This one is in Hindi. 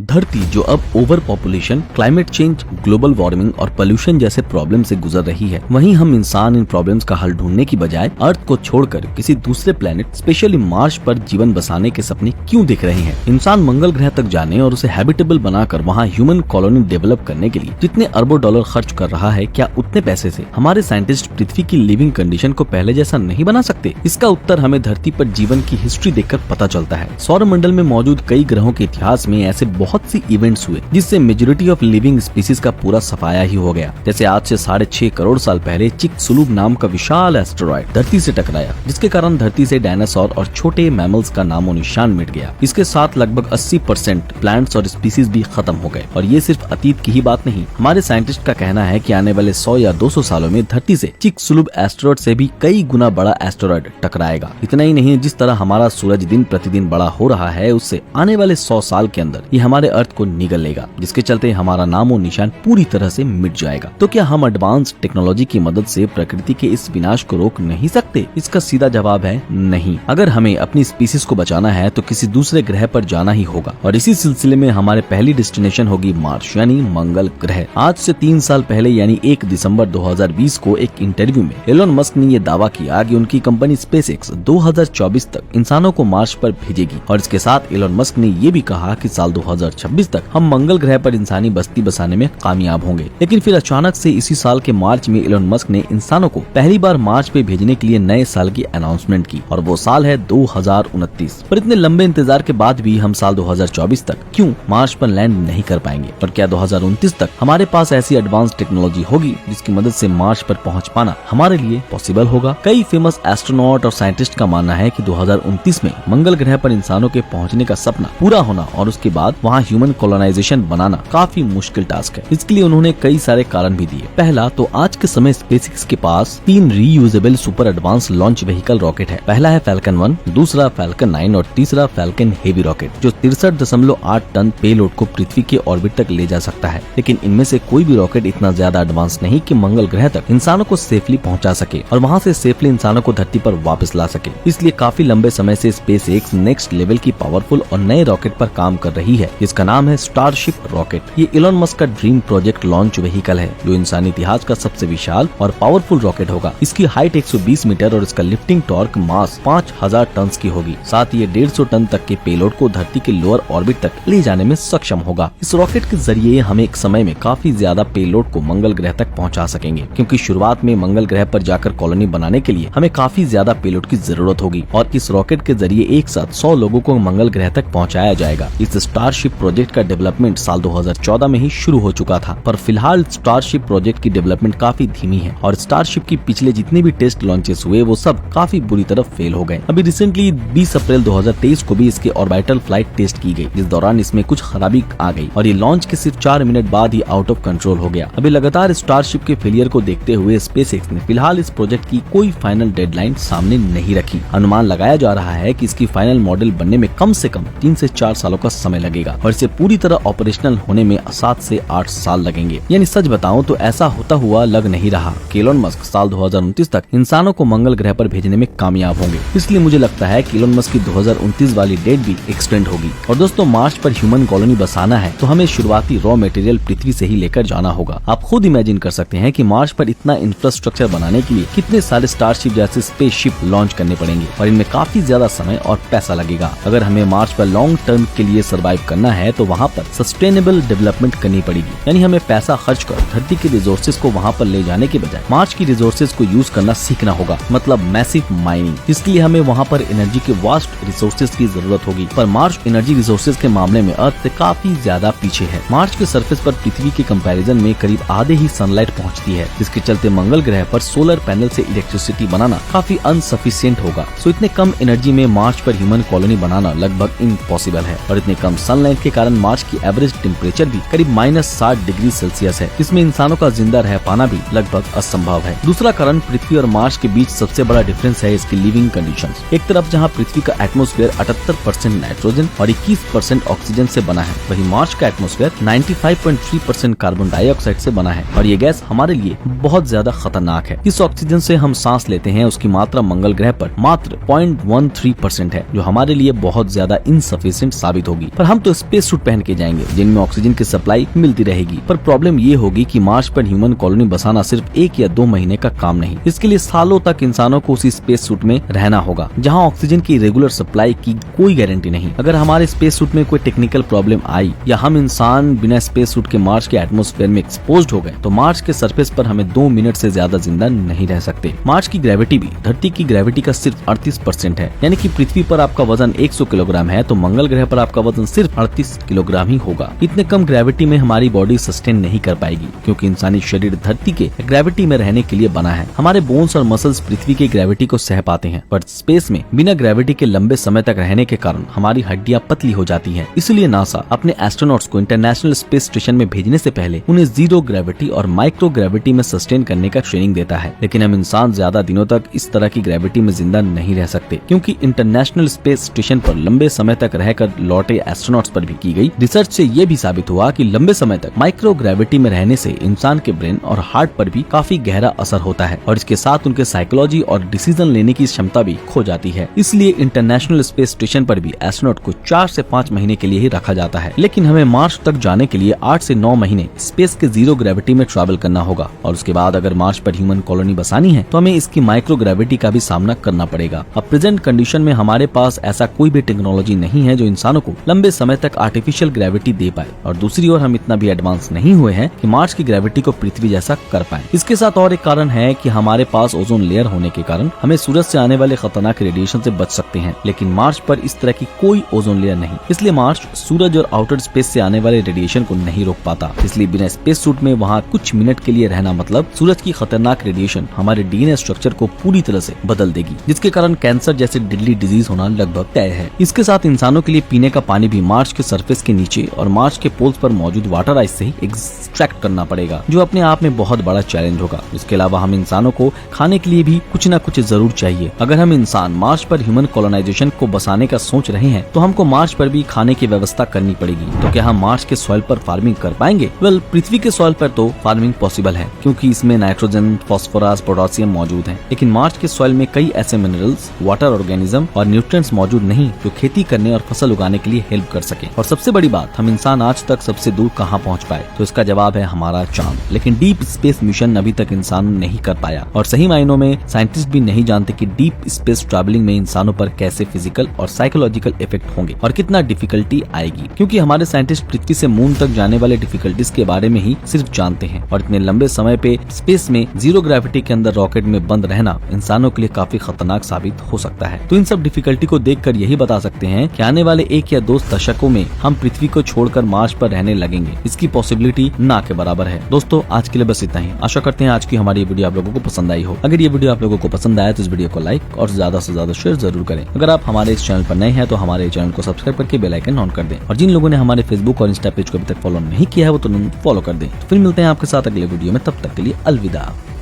धरती जो अब over population, climate change, global warming और पोल्यूशन जैसे प्रॉब्लम से गुजर रही है, वहीं हम इंसान इन प्रॉब्लम्स का हल ढूंढने की बजाय अर्थ को छोड़कर किसी दूसरे प्लेनेट, स्पेशली मार्स पर जीवन बसाने के सपने क्यों देख रहे हैं। इंसान मंगल ग्रह तक जाने और उसे हैबिटेबल बनाकर वहाँ ह्यूमन कॉलोनी डेवलप करने के लिए जितने अरबों डॉलर खर्च कर रहा है, क्या उतने पैसे से हमारे साइंटिस्ट पृथ्वी की लिविंग कंडीशन को पहले जैसा नहीं बना सकते? इसका उत्तर हमें धरती पर जीवन की हिस्ट्री देखकर पता चलता है। सौर मंडल में मौजूद कई ग्रहों के इतिहास में ऐसे बहुत सी इवेंट्स हुए जिससे मेजोरिटी ऑफ लिविंग स्पीसीज का पूरा सफाया ही हो गया। जैसे आज से 6.5 करोड़ साल पहले चिकसुलुप नाम का विशाल एस्टेरॉयड धरती से टकराया, जिसके कारण धरती से डायनासोर और छोटे मैमल्स का नामो निशान मिट गया। इसके साथ लगभग 80% प्लांट्स और स्पीसीज भी खत्म हो गए। और ये सिर्फ अतीत की ही बात नहीं, हमारे साइंटिस्ट का कहना है कि आने वाले 100 या 200 सालों में धरती से चिकसुलुप एस्टेरॉयड से भी कई गुना बड़ा एस्टेरॉयड टकराएगा। इतना ही नहीं, जिस तरह हमारा सूरज दिन प्रतिदिन बड़ा हो रहा है, उससे आने वाले 100 साल के अंदर ये हमारे अर्थ को निगल लेगा, जिसके चलते हमारा नामो निशान पूरी तरह से मिट जाएगा। तो क्या हम एडवांस टेक्नोलॉजी की मदद से प्रकृति के इस विनाश को रोक नहीं सकते? इसका सीधा जवाब है नहीं। अगर हमें अपनी स्पीसीज को बचाना है तो किसी दूसरे ग्रह पर जाना ही होगा, और इसी सिलसिले में हमारे पहली डेस्टिनेशन होगी मार्स यानी मंगल ग्रह। आज से 3 साल पहले यानी 1 दिसंबर 2020 को एक इंटरव्यू में एलोन मस्क ने यह दावा किया कि उनकी कंपनी स्पेसएक्स 2024 तक इंसानों को मार्स पर भेजेगी। और इसके साथ एलोन मस्क ने ये भी कहा कि साल 2026 तक हम मंगल ग्रह पर इंसानी बस्ती बसाने में कामयाब होंगे। लेकिन फिर अचानक से इसी साल के मार्च में एलोन मस्क ने इंसानों को पहली बार मार्स पे भेजने के लिए नए साल की अनाउंसमेंट की, और वो साल है 2029। पर इतने लंबे इंतजार के बाद भी हम साल 2024 तक क्यों मार्स पर लैंड नहीं कर पाएंगे? और क्या 2029 तक हमारे पास ऐसी एडवांस टेक्नोलॉजी होगी जिसकी मदद से मार्स पर पहुंच पाना हमारे लिए पॉसिबल होगा? कई फेमस एस्ट्रोनॉट और साइंटिस्ट का मानना है कि 2029 में मंगल ग्रह पर इंसानों के पहुंचने का सपना पूरा होना और उसके बाद वहां ह्यूमन कॉलोनाइजेशन बनाना काफी मुश्किल टास्क है। इसके लिए उन्होंने कई सारे कारण भी दिए। पहला तो आज के समय स्पेसएक्स के पास 3 reusable super advance launch vehicle rocket है। पहला है फैल्कन 1, दूसरा फैल्कन 9 और तीसरा फैल्कन हेवी रॉकेट, जो 63.8 टन पेलोड को पृथ्वी के ऑर्बिट तक ले जा सकता है। लेकिन इनमें से कोई भी रॉकेट इतना ज्यादा एडवांस नहीं कि मंगल ग्रह तक इंसानों को सेफली पहुंचा सके और वहां से सेफली इंसानों को धरती पर वापस ला सके। इसलिए काफी लंबे समय से स्पेसएक्स नेक्स्ट लेवल की पावरफुल और नए रॉकेट पर काम कर रही है, जिसका नाम है स्टारशिप रॉकेट। ये एलोन मस्क का ड्रीम प्रोजेक्ट लॉन्च व्हीकल है, जो इंसानी इतिहास का सबसे विशाल और पावरफुल रॉकेट होगा। इसकी हाइट 120 मीटर और इसका लिफ्टिंग टॉर्क मास 5000 टन की होगी। साथ ही ये 150 टन तक के पेलोड को धरती के लोअर ऑर्बिट तक ले जाने में सक्षम होगा। इस रॉकेट के जरिए हम एक समय में काफी ज्यादा पेलोड को मंगल ग्रह तक पहुंचा सकेंगे, क्योंकि शुरुआत में मंगल ग्रह पर जाकर कॉलोनी बनाने के लिए हमें काफी ज्यादा पेलोड की जरूरत होगी, और इस रॉकेट के जरिए एक साथ 100 लोगों को मंगल ग्रह तक पहुंचाया जाएगा। इस स्टारशिप प्रोजेक्ट का डेवलपमेंट साल 2014 में ही शुरू हो चुका था, पर फिलहाल स्टारशिप प्रोजेक्ट की डेवलपमेंट काफी धीमी है, और स्टारशिप की पिछले जितने भी टेस्ट लॉन्चेस हुए वो सब काफी बुरी तरह फेल हो गए। अभी रिसेंटली 20 अप्रैल 2023 को भी इसके ऑर्बिटल फ्लाइट टेस्ट की गई, जिस दौरान इसमें कुछ खराबी आ गई और ये लॉन्च के सिर्फ 4 मिनट बाद ही आउट ऑफ कंट्रोल हो गया। अभी लगातार स्टारशिप के फेलियर को देखते हुए स्पेसएक्स ने फिलहाल इस प्रोजेक्ट की कोई फाइनल डेडलाइन सामने नहीं रखी। अनुमान लगाया जा रहा है कि इसकी फाइनल मॉडल बनने में कम से कम 3 से 4 सालों का समय लगेगा, और इसे पूरी तरह ऑपरेशनल होने में 7 से 8 साल लगेंगे। यानी सच बताऊं तो ऐसा होता हुआ लग नहीं रहा कि एलोन मस्क साल 2029 तक इंसानों को मंगल ग्रह पर भेजने में कामयाब होंगे। इसलिए मुझे लगता है कि एलोन मस्क की 2029 वाली डेट भी एक्सटेंड होगी। और दोस्तों, मार्स पर ह्यूमन कॉलोनी बसाना है तो हमें शुरुआती रॉ मटेरियल पृथ्वी से ही लेकर जाना होगा। आप खुद इमेजिन कर सकते हैं कि मार्स पर इतना इंफ्रास्ट्रक्चर बनाने के लिए कितने सारे स्टारशिप जैसे स्पेसशिप लॉन्च करने पड़ेंगे, और इनमें काफी ज्यादा समय और पैसा लगेगा। अगर हमें मार्स पर लॉन्ग टर्म के लिए सर्वाइव करना है तो वहाँ पर सस्टेनेबल डेवलपमेंट करनी पड़ेगी। यानी हमें पैसा खर्च कर धरती के रिसोर्सेज को वहाँ पर ले जाने के बजाय मार्स की रिसोर्सेज को यूज करना सीखना होगा, मतलब मैसिव माइनिंग। इसके लिए हमें वहाँ पर एनर्जी के वास्ट रिसोर्सेज की जरूरत होगी, पर मार्स एनर्जी रिसोर्सेज के मामले में अर्थ से काफी ज्यादा पीछे है। मार्स के सरफेस पर पृथ्वी के कंपैरिजन में करीब आधे ही सनलाइट पहुँचती है, जिसके चलते मंगल ग्रह पर सोलर पैनल से इलेक्ट्रिसिटी बनाना काफी अनसफिशिएंट होगा। सो इतने कम एनर्जी में मार्स पर ह्यूमन कॉलोनी बनाना लगभग इम्पॉसिबल है, और इतने कम सनलाइट के कारण मार्स की एवरेज टेम्परेचर भी करीब -60 डिग्री सेल्सियस है। इसमें इंसानों का जिंदा रह पाना भी लगभग असंभव है। दूसरा कारण पृथ्वी और मार्स के बीच सबसे बड़ा डिफरेंस है इसकी लिविंग कंडीशंस। एक तरफ जहां पृथ्वी का एटमॉस्फेयर 78% नाइट्रोजन और 21% ऑक्सीजन से बना है, वहीं मार्स का एटमॉस्फेयर 95.3% कार्बन डाइऑक्साइड से बना है, और ये गैस हमारे लिए बहुत ज्यादा खतरनाक है। इस ऑक्सीजन से हम सांस लेते हैं उसकी मात्रा मंगल ग्रह पर मात्र 0.13% है, जो हमारे लिए बहुत ज्यादा इनसफिशिएंट साबित होगी। पर हम तो स्पेस सूट पहन के जाएंगे जिनमें ऑक्सीजन की सप्लाई मिलती रहेगी। पर प्रॉब्लम ये होगी कि मार्स पर ह्यूमन कॉलोनी बसाना सिर्फ 1 या 2 महीने का काम नहीं, इसके लिए सालों तक इंसानों को उसी स्पेस सूट में रहना होगा जहाँ ऑक्सीजन की रेगुलर सप्लाई की कोई गारंटी नहीं। अगर हमारे स्पेस सूट में कोई टेक्निकल प्रॉब्लम आई या हम इंसान बिना स्पेस सूट के मार्स के एटमॉस्फेयर में एक्सपोज्ड हो गए तो मार्स के सरफेस पर हमें 2 मिनट से ज्यादा जिंदा नहीं रह सकते। मार्स की ग्रेविटी भी धरती की ग्रेविटी का सिर्फ 38% है, यानी कि पृथ्वी पर आपका वजन 100 किलोग्राम है तो मंगल ग्रह पर आपका वजन सिर्फ 38 किलोग्राम ही होगा। इतने कम ग्रेविटी में हमारी बॉडी सस्टेन नहीं कर पाएगी क्योंकि इंसानी शरीर धरती के ग्रेविटी में रहने के लिए बना है। हमारे बोन्स और मसल्स पृथ्वी की ग्रेविटी को सह पाते हैं, पर स्पेस में बिना ग्रेविटी के लंबे समय तक रहने के कारण हमारी हड्डियां पतली हो जाती हैं। इसलिए नासा अपने एस्ट्रोनॉट्स को इंटरनेशनल स्पेस स्टेशन में भेजने से पहले उन्हें जीरो ग्रेविटी और माइक्रो ग्रेविटी में सस्टेन करने का ट्रेनिंग देता है। लेकिन हम इंसान ज्यादा दिनों तक इस तरह की ग्रेविटी में जिंदा नहीं रह सकते क्योंकि इंटरनेशनल स्पेस स्टेशन पर लंबे समय तक रहकर लौटे एस्ट्रोनॉट्स पर भी की गई रिसर्च से ये भी साबित हुआ कि लंबे समय तक माइक्रो ग्रेविटी में रहने से इंसान के ब्रेन और हार्ट पर भी काफी गहरा असर होता है और इसके साथ उनके साइकोलॉजी और डिसीजन लेने की क्षमता भी खो जाती है। इसलिए इंटरनेशनल स्पेस स्टेशन पर भी एस्ट्रोनॉट को 4 से 5 महीने के लिए ही रखा जाता है। लेकिन हमें मार्स तक जाने के लिए 8 से 9 महीने स्पेस के जीरो ग्रेविटी में ट्रैवल करना होगा और उसके बाद अगर मार्स पर ह्यूमन कॉलोनी बसानी है तो हमें इसकी माइक्रो ग्रेविटी का भी सामना करना पड़ेगा। अब प्रेजेंट कंडीशन में हमारे पास ऐसा कोई भी टेक्नोलॉजी नहीं है जो इंसानों को लंबे समय तक आर्टिफिशियल ग्रेविटी दे पाए और दूसरी ओर हम इतना भी एडवांस नहीं हुए हैं कि मार्स की ग्रेविटी को पृथ्वी जैसा कर पाए। इसके साथ और एक कारण है कि हमारे पास ओजोन लेयर होने के कारण हमें सूरज से आने वाले खतरनाक रेडिएशन से बच सकते हैं, लेकिन मार्स पर इस तरह की कोई ओजोन लेयर नहीं। इसलिए मार्स सूरज और आउटर स्पेस से आने वाले रेडिएशन को नहीं रोक पाता। इसलिए बिना स्पेस सूट में वहाँ कुछ मिनट के लिए रहना मतलब सूरज की खतरनाक रेडिएशन हमारे डीएनए स्ट्रक्चर को पूरी तरह से बदल देगी, जिसके कारण कैंसर जैसे डेडली डिजीज होना लगभग तय है। इसके साथ इंसानों के लिए पीने का पानी भी मार्स के सरफेस के नीचे और मार्स के पोल्स पर मौजूद वाटर आइस से ही एक्सट्रैक्ट करना पड़ेगा, जो अपने आप में बहुत बड़ा चैलेंज होगा। इसके अलावा हम इंसानों को खाने के लिए भी कुछ न कुछ जरूर चाहिए। अगर हम इंसान मार्स पर ह्यूमन कॉलोनाइजेशन को बसाने का सोच रहे हैं तो हमको मार्स पर भी खाने की व्यवस्था करनी पड़ेगी। तो क्या हम मार्स के सॉइल पर फार्मिंग कर पाएंगे? वेल, पृथ्वी के सॉइल पर तो फार्मिंग पॉसिबल है क्योंकि इसमें नाइट्रोजन, फास्फोरस, पोटेशियम मौजूद है। लेकिन मार्स के सॉइल में कई ऐसे मिनरल्स, वाटर ऑर्गेनिज्म और न्यूट्रिएंट्स मौजूद नहीं जो खेती करने और फसल उगाने के लिए हेल्प कर सके। और सबसे बड़ी बात, हम इंसान आज तक सबसे दूर कहाँ पहुँच पाए? तो इसका जवाब है हमारा चांद। लेकिन डीप स्पेस मिशन अभी तक इंसान नहीं कर पाया और सही मायनों में साइंटिस्ट भी नहीं जानते कि डीप स्पेस ट्रैवलिंग में इंसानों पर कैसे फिजिकल और साइकोलॉजिकल इफेक्ट होंगे और कितना डिफिकल्टी आएगी, क्योंकि हमारे साइंटिस्ट पृथ्वी से मून तक जाने वाले डिफिकल्टीज के बारे में ही सिर्फ जानते हैं और इतने लंबे समय पे स्पेस में जीरो ग्रेविटी के अंदर रॉकेट में बंद रहना इंसानों के लिए काफी खतरनाक साबित हो सकता है। तो इन सब डिफिकल्टी को देखकर यही बता सकते हैं कि आने वाले 1 या 2 दशकों में हम पृथ्वी को छोड़कर मार्स पर रहने लगेंगे। इसकी पॉसिबिलिटी ना के बराबर है। दोस्तों, आज के लिए बस इतना ही। आशा करते हैं आज की हमारी वीडियो आप लोगों को पसंद आई हो। अगर ये वीडियो आप लोगों को पसंद आया तो इस वीडियो को लाइक और ज्यादा से ज्यादा शेयर जरूर करें। अगर आप हमारे इस चैनल पर नए हैं तो हमारे चैनल को सब्सक्राइब करके बेल आइकन ऑन कर दें और जिन लोगों ने हमारे फेसबुक और इंस्टा पेज को अभी तक फॉलो नहीं किया है वो तुरंत फॉलो कर दें। तो फिर मिलते हैं आपके साथ अगले वीडियो में, तब तक के लिए अलविदा।